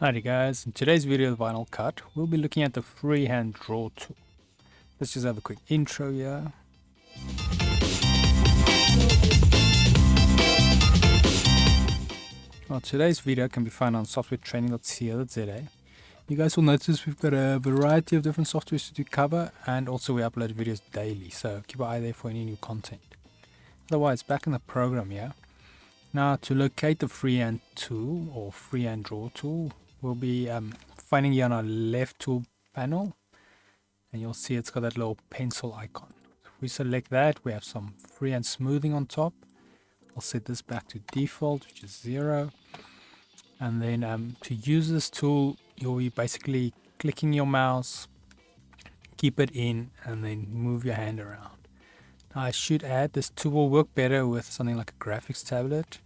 Alrighty guys, in today's video of VinylCut, we'll be looking at the freehand draw tool. Let's just have a quick intro here. Well, today's video can be found on softwaretraining.co.za. You guys will notice we've got a variety of different softwares to cover, and also we upload videos daily, so keep an eye there for any new content. Otherwise, back in the program here. Now, to locate the freehand tool or freehand draw tool, we'll be finding here on our left tool panel, and you'll see it's got that little pencil icon. If we select that, we have some freehand smoothing on top. I'll set this back to default, which is 0. And then to use this tool, you'll be basically clicking your mouse, keep it in, and then move your hand around. Now, I should add, this tool will work better with something like a graphics tablet,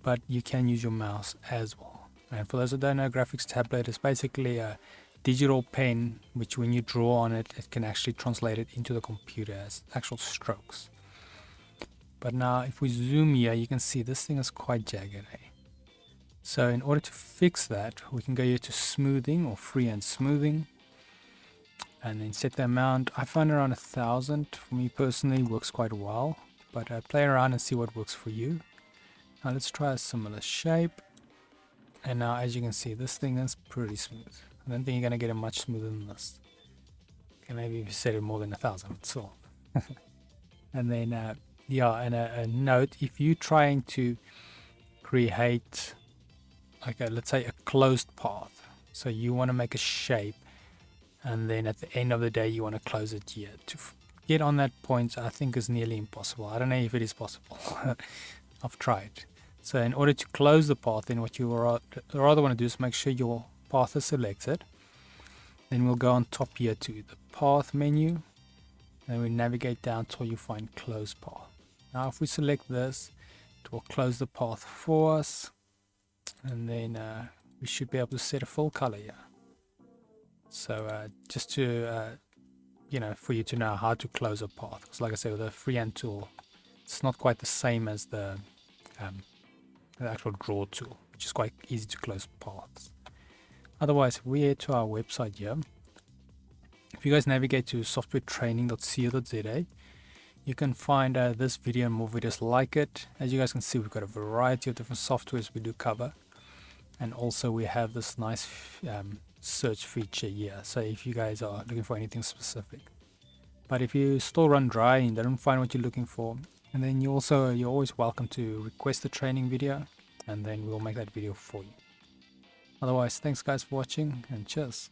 but you can use your mouse as well. And for those who don't know, graphics tablet is basically a digital pen, which when you draw on it, it can actually translate it into the computer as actual strokes. But now if we zoom here, you can see this thing is quite jagged. So in order to fix that, we can go here to smoothing or freehand smoothing, and then set the amount. I find around 1000 for me personally works quite well, but play around and see what works for you. Now let's try a similar shape. And now, as you can see, this thing is pretty smooth. I don't think you're going to get it much smoother than this. Okay, maybe if you set it more than 1000, but still. And then, yeah, and a note, if you're trying to create, like let's say a closed path. So you want to make a shape, and then at the end of the day, you want to close it here. To get on that point, I think is nearly impossible. I don't know if it is possible. I've tried. So in order to close the path, then what you rather want to do is make sure your path is selected. Then we'll go on top here to the path menu, and we navigate down till you find close path. Now if we select this, it will close the path for us, and then we should be able to set a full color here. So just to for you to know how to close a path, because like I said, with the freehand tool, it's not quite the same as the actual draw tool, which is quite easy to close paths. Otherwise, if we head to our website here, if you guys navigate to softwaretraining.co.za, you can find this video and more videos like it. As you guys can see, we've got a variety of different softwares we do cover, and also we have this nice search feature here, so if you guys are looking for anything specific. But if you still run dry and don't find what you're looking for, and then you're always welcome to request a training video, and then we'll make that video for you. Otherwise, thanks guys for watching, and cheers.